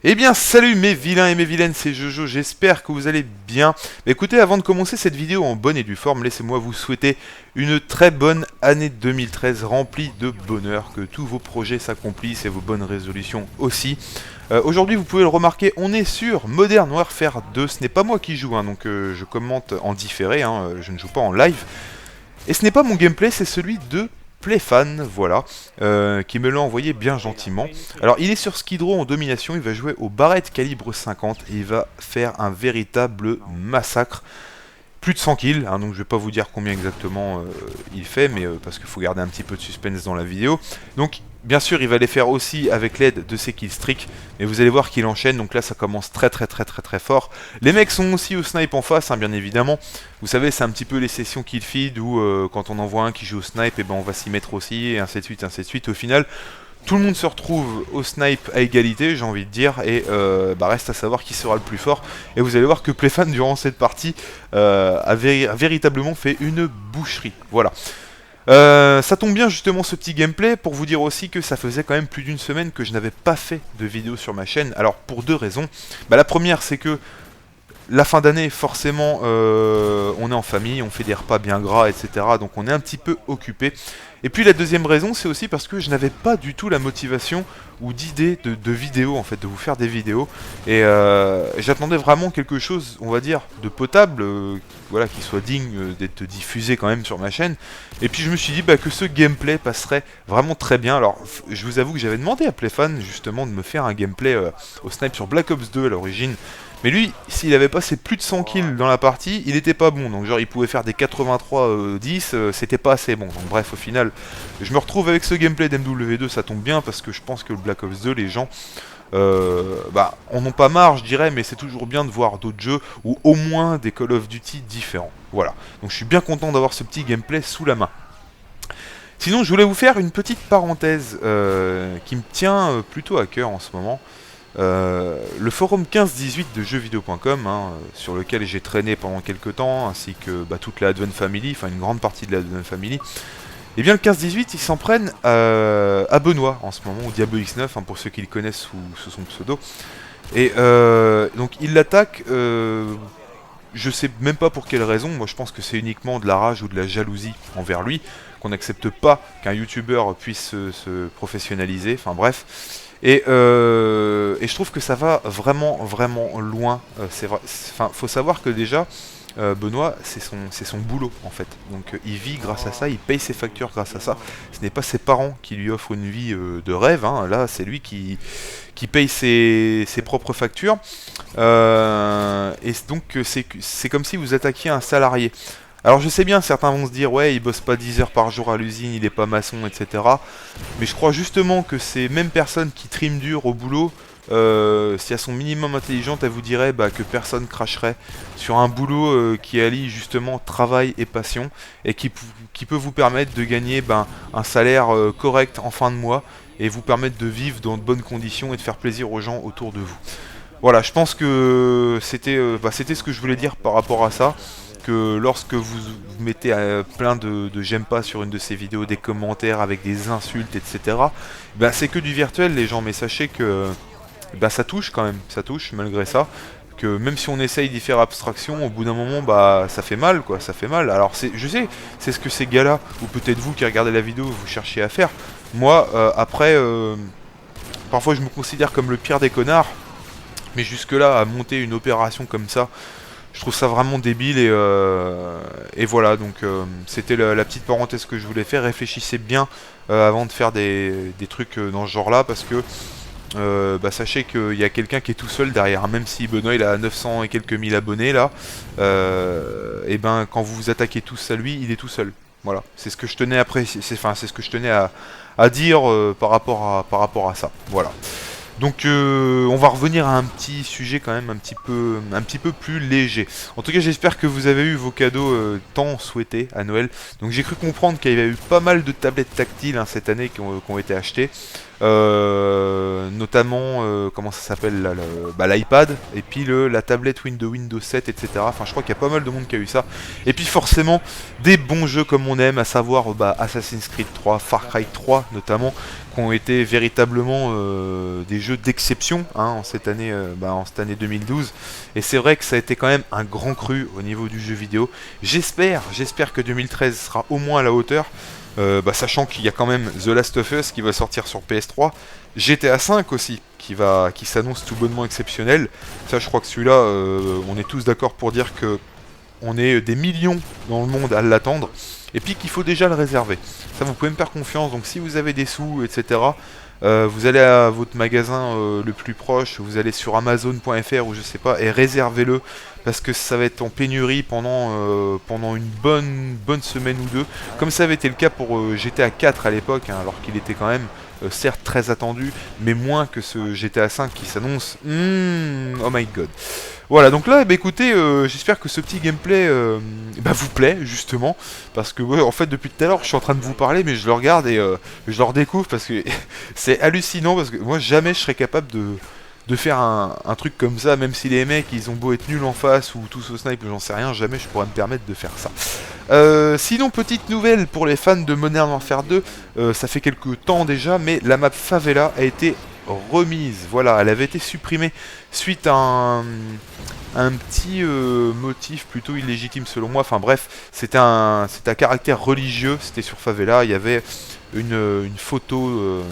Eh bien salut mes vilains et mes vilaines, c'est Jojo, j'espère que vous allez bien. Écoutez, avant de commencer cette vidéo en bonne et due forme, laissez-moi vous souhaiter une très bonne année 2013 remplie de bonheur, que tous vos projets s'accomplissent et vos bonnes résolutions aussi. Aujourd'hui, vous pouvez le remarquer, on est sur Modern Warfare 2, ce n'est pas moi qui joue, donc je commente en différé, je ne joue pas en live. Et ce n'est pas mon gameplay, c'est celui de Playfan, voilà, qui me l'a envoyé bien gentiment. Alors il est sur Skid Row en domination, il va jouer au Barrett calibre 50 et il va faire un véritable massacre. Plus de 100 kills, donc je vais pas vous dire combien exactement il fait, mais parce qu'il faut garder un petit peu de suspense dans la vidéo. Donc bien sûr il va les faire aussi avec l'aide de ses killstreaks, mais vous allez voir qu'il enchaîne, donc là ça commence très fort. Les mecs sont aussi au snipe en face, bien évidemment. Vous savez, c'est un petit peu les sessions kill feed où quand on en voit un qui joue au snipe, et ben on va s'y mettre aussi, et ainsi de suite, ainsi de suite. Au final, tout le monde se retrouve au snipe à égalité, j'ai envie de dire, et reste à savoir qui sera le plus fort. Et vous allez voir que Playfan, durant cette partie, a véritablement fait une boucherie. Voilà. Ça tombe bien justement ce petit gameplay pour vous dire aussi que ça faisait quand même plus d'une semaine que je n'avais pas fait de vidéo sur ma chaîne. Alors pour deux raisons. La première, c'est que la fin d'année, forcément, on est en famille, on fait des repas bien gras, etc. Donc on est un petit peu occupé. Et puis la deuxième raison, c'est aussi parce que je n'avais pas du tout la motivation ou d'idée de vidéo, en fait, de vous faire des vidéos. Et j'attendais vraiment quelque chose, on va dire, de potable, voilà, qui soit digne d'être diffusé quand même sur ma chaîne. Et puis je me suis dit que ce gameplay passerait vraiment très bien. Alors je vous avoue que j'avais demandé à Playfan justement de me faire un gameplay au snipe sur Black Ops 2 à l'origine. Mais lui, s'il avait passé plus de 100 kills dans la partie, il était pas bon. Donc genre il pouvait faire des 83-10, c'était pas assez bon. Donc bref, au final, je me retrouve avec ce gameplay d'MW2, ça tombe bien parce que je pense que le Black Ops 2, les gens en ont pas marre, je dirais, mais c'est toujours bien de voir d'autres jeux ou au moins des Call of Duty différents. Voilà. Donc je suis bien content d'avoir ce petit gameplay sous la main. Sinon, je voulais vous faire une petite parenthèse qui me tient plutôt à cœur en ce moment. Le forum 1518 de jeuxvideo.com, sur lequel j'ai traîné pendant quelques temps, ainsi que toute la Advent Family, enfin une grande partie de la Advent Family. Et bien le 1518, ils s'en prennent à Benoît en ce moment, ou Diablo X9, pour ceux qui le connaissent sous son pseudo. Et donc il l'attaque, je sais même pas pour quelle raison, moi je pense que c'est uniquement de la rage ou de la jalousie envers lui, qu'on n'accepte pas qu'un youtubeur puisse se professionnaliser, enfin bref. Et je trouve que ça va vraiment loin. Faut savoir que déjà, Benoît, c'est son boulot en fait. Donc il vit grâce à ça, il paye ses factures grâce à ça. Ce n'est pas ses parents qui lui offrent une vie de rêve, là c'est lui qui paye ses propres factures. Et donc c'est comme si vous attaquiez un salarié. Alors je sais bien, certains vont se dire, ouais, il bosse pas 10 heures par jour à l'usine, il est pas maçon, etc. Mais je crois justement que ces mêmes personnes qui triment dur au boulot, si elles sont minimum intelligentes, elles vous diraient que personne cracherait sur un boulot qui allie justement travail et passion, et qui peut vous permettre de gagner un salaire correct en fin de mois, et vous permettre de vivre dans de bonnes conditions et de faire plaisir aux gens autour de vous. Voilà, je pense que c'était ce que je voulais dire par rapport à ça. Que lorsque vous mettez plein de j'aime pas sur une de ces vidéos, des commentaires avec des insultes, etc., c'est que du virtuel les gens, mais sachez que ça touche quand même, ça touche malgré ça, que même si on essaye d'y faire abstraction, au bout d'un moment ça fait mal quoi, ça fait mal. Alors je sais, c'est ce que ces gars-là, ou peut-être vous qui regardez la vidéo, vous cherchez à faire. Moi, après, parfois je me considère comme le pire des connards, mais jusque-là, à monter une opération comme ça, je trouve ça vraiment débile et voilà, donc c'était la petite parenthèse que je voulais faire. Réfléchissez bien avant de faire des trucs dans ce genre là, parce que bah sachez qu'il y a quelqu'un qui est tout seul derrière, hein. Même si Benoît il a 900 et quelques mille abonnés là, et ben quand vous vous attaquez tous à lui, il est tout seul. Voilà, c'est ce que je tenais après, enfin c'est ce que je tenais à dire par rapport à ça. Voilà. Donc on va revenir à un petit sujet quand même un petit peu plus léger. En tout cas j'espère que vous avez eu vos cadeaux tant souhaités à Noël. Donc j'ai cru comprendre qu'il y avait eu pas mal de tablettes tactiles, hein, cette année qui ont été achetées. Notamment comment ça s'appelle là, l'iPad et puis la tablette Windows 7, etc. Enfin je crois qu'il y a pas mal de monde qui a eu ça. Et puis forcément des bons jeux comme on aime, à savoir Assassin's Creed 3, Far Cry 3 notamment, qui ont été véritablement des jeux d'exception, hein, en cette année 2012. Et c'est vrai que ça a été quand même un grand cru au niveau du jeu vidéo. J'espère que 2013 sera au moins à la hauteur. Sachant qu'il y a quand même The Last of Us qui va sortir sur PS3, GTA 5 aussi qui s'annonce tout bonnement exceptionnel. Ça, je crois que celui-là, on est tous d'accord pour dire que on est des millions dans le monde à l'attendre, et puis qu'il faut déjà le réserver. Ça, vous pouvez me faire confiance. Donc, si vous avez des sous, etc., vous allez à votre magasin le plus proche, vous allez sur Amazon.fr ou je sais pas, et réservez-le, parce que ça va être en pénurie pendant une bonne semaine ou deux, comme ça avait été le cas pour GTA 4 à l'époque, hein, alors qu'il était quand même certes très attendu, mais moins que ce GTA 5 qui s'annonce. Oh my god. Voilà, donc là, écoutez, j'espère que ce petit gameplay vous plaît, justement, parce que, en fait, depuis tout à l'heure, je suis en train de vous parler, mais je le regarde et je le redécouvre, parce que c'est hallucinant, parce que moi, jamais je serais capable de faire un truc comme ça, même si les mecs, ils ont beau être nuls en face, ou tous au snipe, j'en sais rien, jamais je pourrais me permettre de faire ça. Sinon, petite nouvelle pour les fans de Modern Warfare 2, ça fait quelques temps déjà, mais la map Favela a été remise. Voilà, elle avait été supprimée suite à un petit motif plutôt illégitime selon moi. Enfin bref, c'était un caractère religieux, c'était sur Favela, il y avait une photo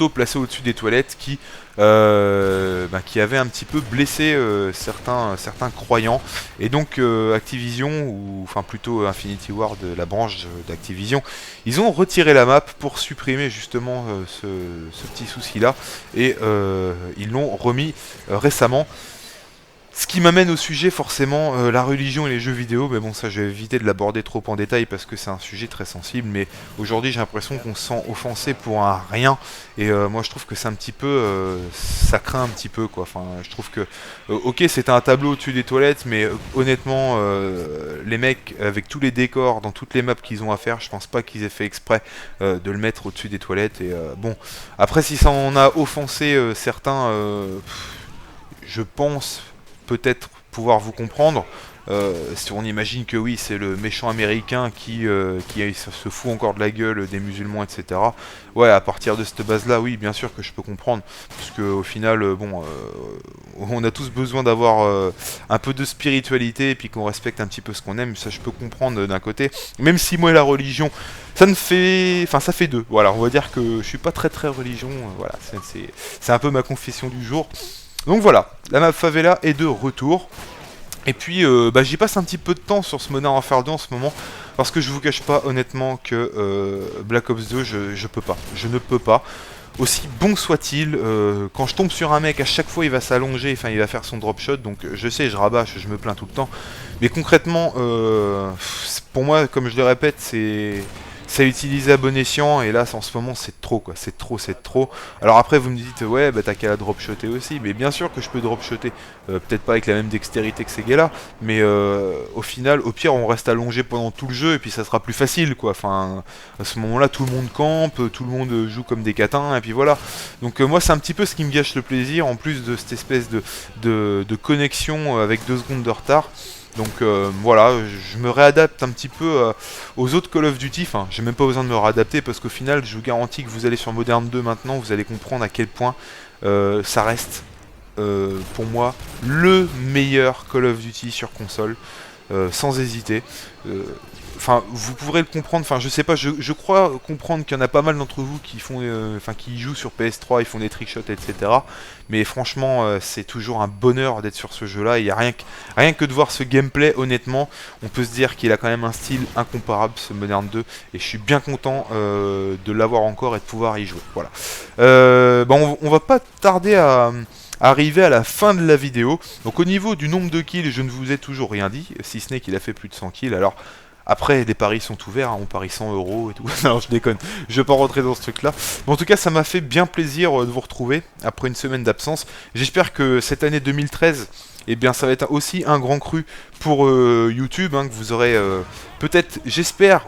placée au-dessus des toilettes qui avait un petit peu blessé certains croyants, et donc Activision, ou enfin plutôt Infinity Ward, la branche d'Activision, ils ont retiré la map pour supprimer justement ce petit souci là, et ils l'ont remis récemment. Ce qui m'amène au sujet, forcément, la religion et les jeux vidéo. Mais bon, ça, je vais éviter de l'aborder trop en détail parce que c'est un sujet très sensible. Mais aujourd'hui, j'ai l'impression qu'on se sent offensé pour un rien. Et moi, je trouve que c'est un petit peu... ça craint un petit peu, quoi. Enfin, je trouve que... ok, c'était un tableau au-dessus des toilettes, mais honnêtement, les mecs, avec tous les décors, dans toutes les maps qu'ils ont à faire, je pense pas qu'ils aient fait exprès de le mettre au-dessus des toilettes. Et bon, après, si ça en a offensé certains, je pense peut-être pouvoir vous comprendre. Si on imagine que oui, c'est le méchant américain qui se fout encore de la gueule des musulmans, etc. Ouais, à partir de cette base-là, oui, bien sûr que je peux comprendre, parce que au final, on a tous besoin d'avoir un peu de spiritualité et puis qu'on respecte un petit peu ce qu'on aime. Ça, je peux comprendre d'un côté. Même si moi, la religion, ça fait deux. Voilà, on va dire que je suis pas très religion. Voilà, c'est un peu ma confession du jour. Donc voilà, la map Favela est de retour. Et puis j'y passe un petit peu de temps sur ce Modern Warfare 2 en ce moment, parce que je vous cache pas honnêtement que Black Ops 2 je peux pas, je ne peux pas. Aussi bon soit-il, quand je tombe sur un mec, à chaque fois il va s'allonger, enfin il va faire son drop shot, donc je sais, je rabâche, je me plains tout le temps. Mais concrètement, pour moi, comme je le répète, c'est utilisé à bon escient, et là en ce moment c'est trop, quoi, c'est trop. Alors après vous me dites, ouais bah t'as qu'à la drop shotter aussi, mais bien sûr que je peux drop shotter, peut-être pas avec la même dextérité que ces gars là, mais au final, au pire on reste allongé pendant tout le jeu et puis ça sera plus facile, quoi. Enfin à ce moment là tout le monde campe, tout le monde joue comme des catins, et puis voilà. Donc moi c'est un petit peu ce qui me gâche le plaisir, en plus de cette espèce de connexion avec 2 secondes de retard. Donc voilà, je me réadapte un petit peu aux autres Call of Duty. Enfin, j'ai même pas besoin de me réadapter, parce qu'au final, je vous garantis que vous allez sur Modern 2 maintenant, vous allez comprendre à quel point ça reste pour moi le meilleur Call of Duty sur console, sans hésiter. Enfin, vous pourrez le comprendre. Enfin, je sais pas. Je crois comprendre qu'il y en a pas mal d'entre vous qui font, qui jouent sur PS3, ils font des trickshots, etc. Mais franchement, c'est toujours un bonheur d'être sur ce jeu-là. Il y a rien que de voir ce gameplay. Honnêtement, on peut se dire qu'il a quand même un style incomparable, ce Modern 2. Et je suis bien content de l'avoir encore et de pouvoir y jouer. Voilà. On va pas tarder à arriver à la fin de la vidéo. Donc au niveau du nombre de kills, je ne vous ai toujours rien dit, si ce n'est qu'il a fait plus de 100 kills. Alors après, les paris sont ouverts, hein, on parie 100 € et tout. Non, je déconne, je vais pas rentrer dans ce truc-là. Mais en tout cas, ça m'a fait bien plaisir de vous retrouver après une semaine d'absence. J'espère que cette année 2013, eh bien, ça va être aussi un grand cru pour YouTube, hein, que vous aurez peut-être, j'espère,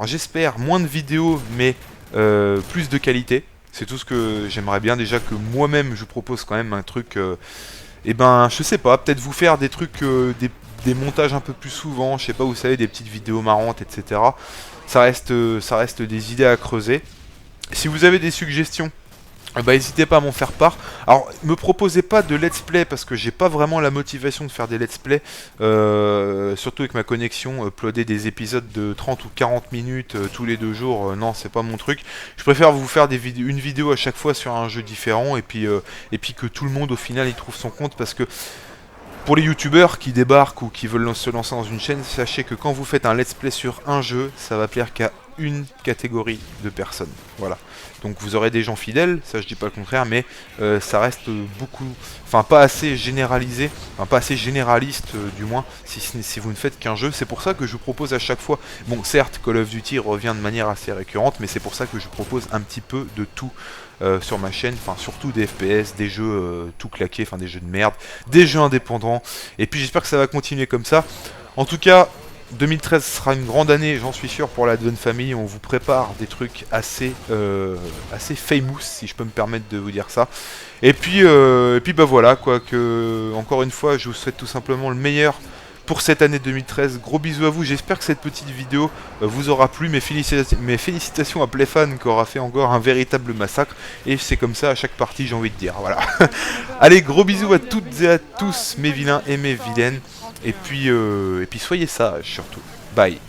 moins de vidéos, mais plus de qualité. C'est tout ce que j'aimerais bien. Déjà que moi-même, je vous propose quand même un truc... et ben, je sais pas, peut-être vous faire des trucs, des montages un peu plus souvent. Je sais pas, vous savez, des petites vidéos marrantes, etc. Ça reste des idées à creuser. Si vous avez des suggestions, bah n'hésitez pas à m'en faire part. Alors me proposez pas de let's play parce que j'ai pas vraiment la motivation de faire des let's play, surtout avec ma connexion, uploader des épisodes de 30 ou 40 minutes tous les 2 jours, non c'est pas mon truc. Je préfère vous faire une vidéo à chaque fois sur un jeu différent et puis que tout le monde au final y trouve son compte, parce que pour les youtubeurs qui débarquent ou qui veulent se lancer dans une chaîne, sachez que quand vous faites un let's play sur un jeu, ça va plaire qu'à une catégorie de personnes. Voilà. Donc vous aurez des gens fidèles, ça je dis pas le contraire, mais ça reste beaucoup, enfin pas assez généralisé, enfin pas assez généraliste du moins, si vous ne faites qu'un jeu. C'est pour ça que je vous propose à chaque fois, bon certes Call of Duty revient de manière assez récurrente, mais c'est pour ça que je propose un petit peu de tout. Sur ma chaîne, enfin surtout des FPS, des jeux tout claqués, enfin des jeux de merde, des jeux indépendants, et puis j'espère que ça va continuer comme ça. En tout cas, 2013 sera une grande année, j'en suis sûr, pour la Advent Family. On vous prépare des trucs assez famous, si je peux me permettre de vous dire ça. Et puis bah voilà, quoi, que encore une fois, je vous souhaite tout simplement le meilleur pour cette année 2013. Gros bisous à vous, j'espère que cette petite vidéo vous aura plu. Mes félicitations à Playfan qui aura fait encore un véritable massacre. Et c'est comme ça à chaque partie, j'ai envie de dire. Voilà. Allez, gros bisous à toutes et à tous, mes vilains et mes vilaines. Et puis soyez sages surtout. Bye.